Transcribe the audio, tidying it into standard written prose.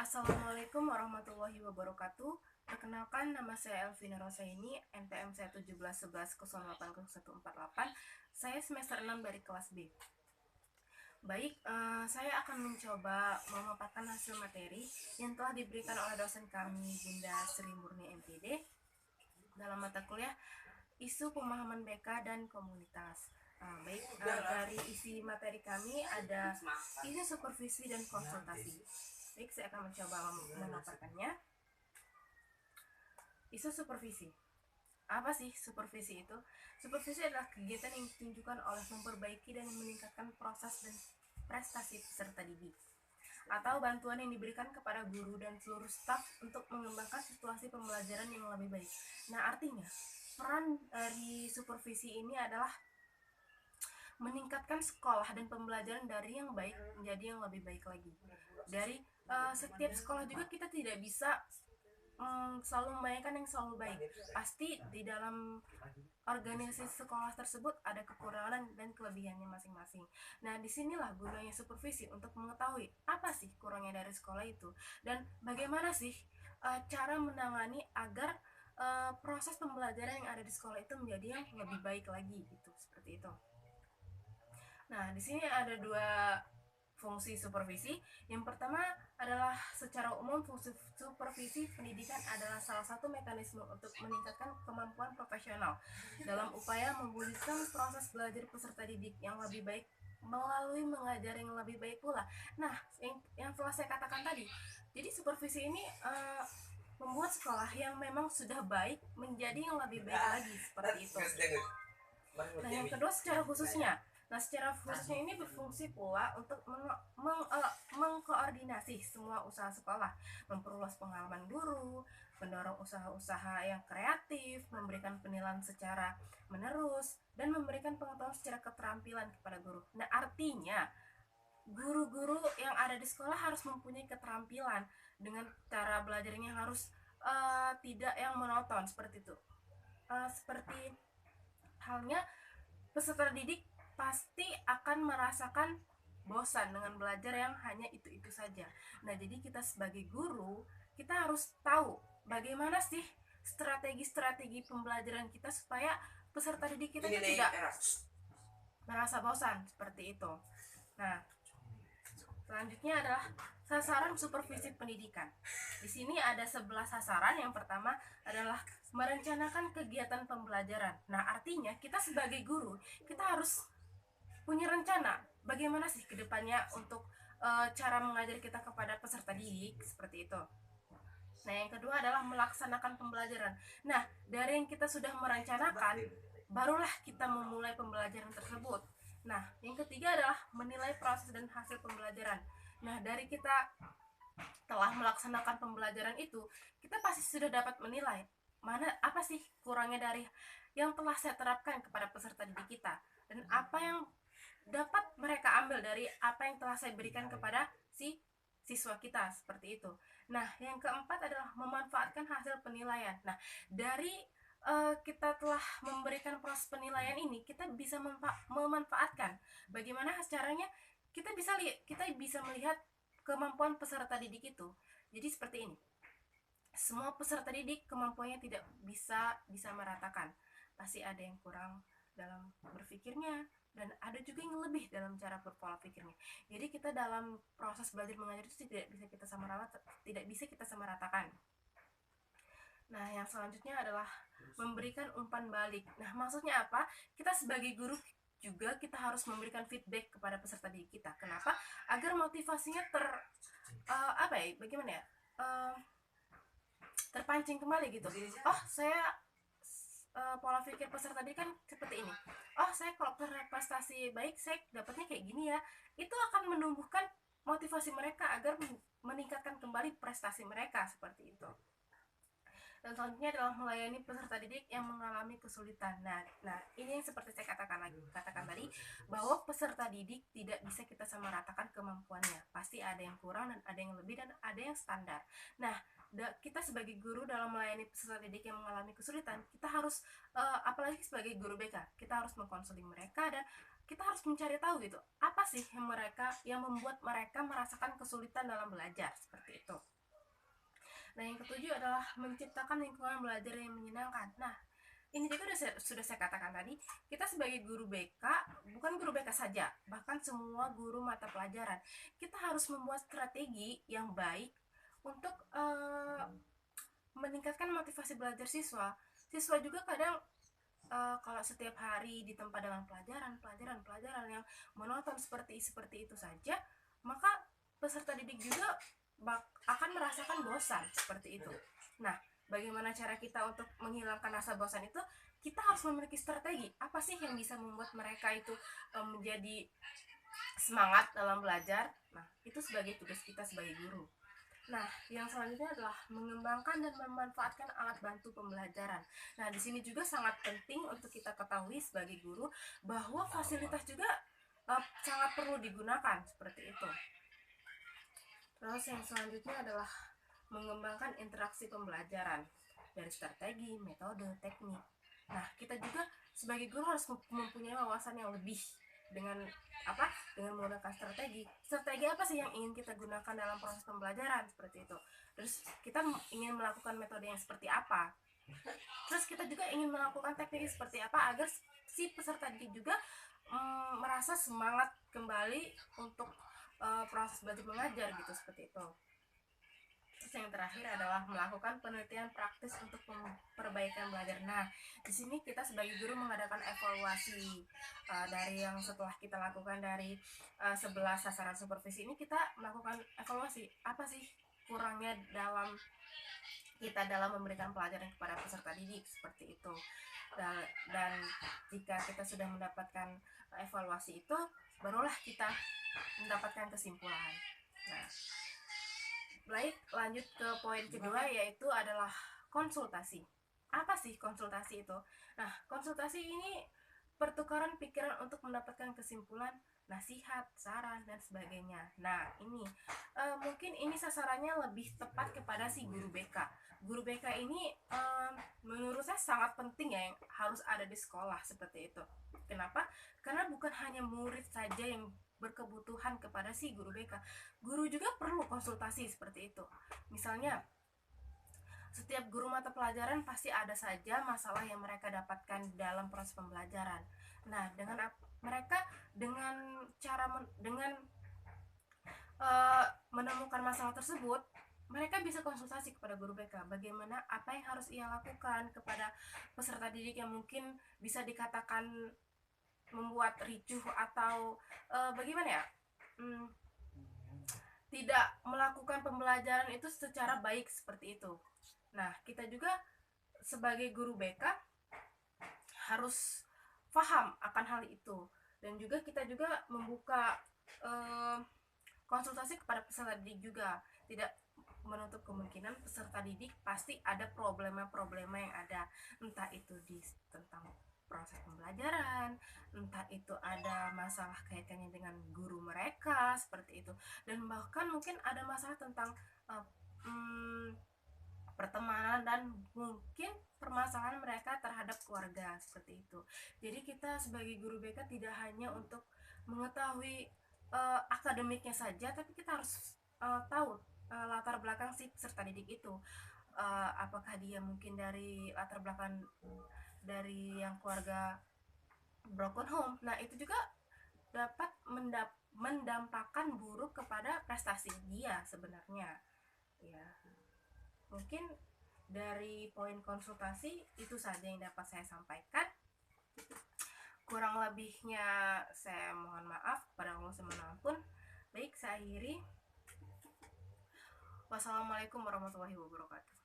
Assalamualaikum warahmatullahi wabarakatuh. Perkenalkan, nama saya Elvina Rosaini, NPM saya 1711080148. Saya semester 6 dari kelas B. Baik, saya akan mencoba memaparkan hasil materi yang telah diberikan oleh dosen kami, Bunda Sri Murni MPD, dalam mata kuliah Isu Pemahaman BK dan Komunitas. Baik, dari isi materi kami ada isu supervisi dan konsultasi. Baik, saya akan mencoba memaparkannya. Isu supervisi. Apa sih supervisi itu? Supervisi adalah kegiatan yang ditunjukkan oleh memperbaiki dan meningkatkan proses dan prestasi peserta didik, atau bantuan yang diberikan kepada guru dan seluruh staf untuk mengembangkan situasi pembelajaran yang lebih baik. Nah, artinya peran dari supervisi ini adalah meningkatkan sekolah dan pembelajaran dari yang baik menjadi yang lebih baik lagi. Dari setiap sekolah juga kita tidak bisa selalu membayangkan yang selalu baik. Pasti di dalam organisasi sekolah tersebut ada kekurangan dan kelebihannya masing-masing. Nah, disinilah gunanya supervisi untuk mengetahui apa sih kurangnya dari sekolah itu dan bagaimana sih cara menangani agar proses pembelajaran yang ada di sekolah itu menjadi yang lebih baik lagi, gitu, seperti itu. Nah, di sini ada dua fungsi supervisi. Yang pertama adalah secara umum fungsi supervisi pendidikan adalah salah satu mekanisme untuk meningkatkan kemampuan profesional dalam upaya mewujudkan proses belajar peserta didik yang lebih baik melalui mengajar yang lebih baik pula. Nah, yang telah saya katakan tadi, jadi supervisi ini membuat sekolah yang memang sudah baik menjadi yang lebih baik lagi, seperti itu. Nah, yang kedua secara khususnya. Nah, secara khususnya ini berfungsi pula untuk mengkoordinasi semua usaha sekolah, memperluas pengalaman guru, mendorong usaha-usaha yang kreatif, memberikan penilaian secara menerus, dan memberikan pengetahuan secara keterampilan kepada guru. Nah, artinya guru-guru yang ada di sekolah harus mempunyai keterampilan dengan cara belajarnya harus tidak yang monoton, seperti itu. Seperti halnya peserta didik pasti akan merasakan bosan dengan belajar yang hanya itu-itu saja. Nah, jadi kita sebagai guru, kita harus tahu bagaimana sih strategi-strategi pembelajaran kita supaya peserta didik kita itu tidak merasa bosan, seperti itu. Nah, selanjutnya adalah sasaran supervisi pendidikan. Di sini ada 11 sasaran. Yang pertama adalah merencanakan kegiatan pembelajaran. Nah, artinya kita sebagai guru, kita harus punya rencana bagaimana sih kedepannya untuk cara mengajar kita kepada peserta didik, seperti itu. Nah, yang kedua adalah melaksanakan pembelajaran. Nah, dari yang kita sudah merencanakan, barulah kita memulai pembelajaran tersebut. Nah, yang ketiga adalah menilai proses dan hasil pembelajaran. Nah, dari kita telah melaksanakan pembelajaran itu, kita pasti sudah dapat menilai mana apa sih kurangnya dari yang telah saya terapkan kepada peserta didik kita, dan apa yang dapat mereka ambil dari apa yang telah saya berikan kepada si siswa kita, seperti itu. Nah, yang keempat adalah memanfaatkan hasil penilaian. Nah, dari kita telah memberikan proses penilaian ini, kita bisa memanfaatkan bagaimana caranya kita bisa melihat kemampuan peserta didik itu. Jadi seperti ini. Semua peserta didik kemampuannya tidak bisa meratakan. Pasti ada yang kurang dalam berpikirnya, dan ada juga yang lebih dalam cara berpola pikirnya. Jadi kita dalam proses belajar mengajar itu tidak bisa kita samaratakan. Nah, yang selanjutnya adalah memberikan umpan balik. Nah, maksudnya apa? Kita sebagai guru juga kita harus memberikan feedback kepada peserta didik kita. Kenapa? Agar motivasinya bagaimana ya? Terpancing kembali gitu. Oh, saya pola pikir peserta didik kan seperti ini. Oh, saya kalau prestasi baik, saya dapatnya kayak gini ya. Itu akan menumbuhkan motivasi mereka agar meningkatkan kembali prestasi mereka, seperti itu. Dan selanjutnya adalah melayani peserta didik yang mengalami kesulitan. Nah, ini yang seperti saya katakan tadi, bahwa peserta didik tidak bisa kita samaratakan kemampuannya. Pasti ada yang kurang dan ada yang lebih dan ada yang standar. Nah, kita sebagai guru dalam melayani peserta didik yang mengalami kesulitan, kita harus apalagi sebagai guru BK, kita harus mengkonseling mereka dan kita harus mencari tahu gitu, apa sih yang membuat mereka merasakan kesulitan dalam belajar seperti itu. Nah, yang ketujuh adalah menciptakan lingkungan belajar yang menyenangkan. Nah, ini juga sudah saya katakan tadi, kita sebagai guru BK, bukan guru BK saja, bahkan semua guru mata pelajaran, kita harus membuat strategi yang baik untuk meningkatkan motivasi belajar siswa. Siswa juga kadang kalau setiap hari ditempa dengan pelajaran yang monoton seperti itu saja, maka peserta didik juga akan merasakan bosan seperti itu. Nah, bagaimana cara kita untuk menghilangkan rasa bosan itu? Kita harus memiliki strategi. Apa sih yang bisa membuat mereka itu menjadi semangat dalam belajar? Nah, itu sebagai tugas kita sebagai guru. Nah, yang selanjutnya adalah mengembangkan dan memanfaatkan alat bantu pembelajaran. Nah, di sini juga sangat penting untuk kita ketahui sebagai guru bahwa fasilitas juga sangat perlu digunakan seperti itu. Terus yang selanjutnya adalah mengembangkan interaksi pembelajaran dari strategi, metode, teknik. Nah, kita juga sebagai guru harus mempunyai wawasan yang lebih dengan dengan menggunakan strategi apa sih yang ingin kita gunakan dalam proses pembelajaran seperti itu. Terus kita ingin melakukan metode yang seperti apa, terus kita juga ingin melakukan teknik seperti apa agar si peserta didik juga merasa semangat kembali untuk proses belajar mengajar gitu, seperti itu. Terus yang terakhir adalah melakukan penelitian praktis untuk perbaikan belajar. Nah, di sini kita sebagai guru mengadakan evaluasi dari yang setelah kita lakukan dari 11 sasaran supervisi ini, kita melakukan evaluasi apa sih kurangnya dalam memberikan pelajaran kepada peserta didik seperti itu. Dan jika kita sudah mendapatkan evaluasi itu, barulah kita mendapatkan kesimpulan. Nah, baik, lanjut ke poin kedua, yaitu adalah konsultasi. Apa sih konsultasi itu? Nah, konsultasi ini pertukaran pikiran untuk mendapatkan kesimpulan, nasihat, saran, dan sebagainya. Nah, ini mungkin ini sasarannya lebih tepat kepada si guru BK. Guru BK ini menurut saya sangat penting ya, yang harus ada di sekolah seperti itu. Kenapa? Karena bukan hanya murid saja yang berkebutuhan kepada si guru BK, guru juga perlu konsultasi seperti itu. Misalnya, setiap guru mata pelajaran pasti ada saja masalah yang mereka dapatkan dalam proses pembelajaran. Nah, mereka dengan cara menemukan masalah tersebut, mereka bisa konsultasi kepada guru BK bagaimana apa yang harus ia lakukan kepada peserta didik yang mungkin bisa dikatakan membuat ricuh atau bagaimana ya, tidak melakukan pembelajaran itu secara baik seperti itu. Nah, kita juga sebagai guru BK harus paham akan hal itu, dan juga kita juga membuka konsultasi kepada peserta didik juga. Tidak menutup kemungkinan peserta didik pasti ada problema-problema yang ada, entah itu tentang proses pembelajaran, entah itu ada masalah kaitannya dengan guru mereka seperti itu, dan bahkan mungkin ada masalah tentang pertemanan dan mungkin permasalahan mereka terhadap keluarga seperti itu. Jadi kita sebagai guru BK tidak hanya untuk mengetahui akademiknya saja, tapi kita harus tahu latar belakang si peserta didik itu. Apakah dia mungkin dari latar belakang dari yang keluarga broken home. Nah, itu juga dapat mendampakkan buruk kepada prestasi dia sebenarnya. Ya, mungkin dari poin konsultasi itu saja yang dapat saya sampaikan. Kurang lebihnya saya mohon maaf kepada Allah Subhanahu. Baik, saya akhiri. Wassalamualaikum warahmatullahi wabarakatuh.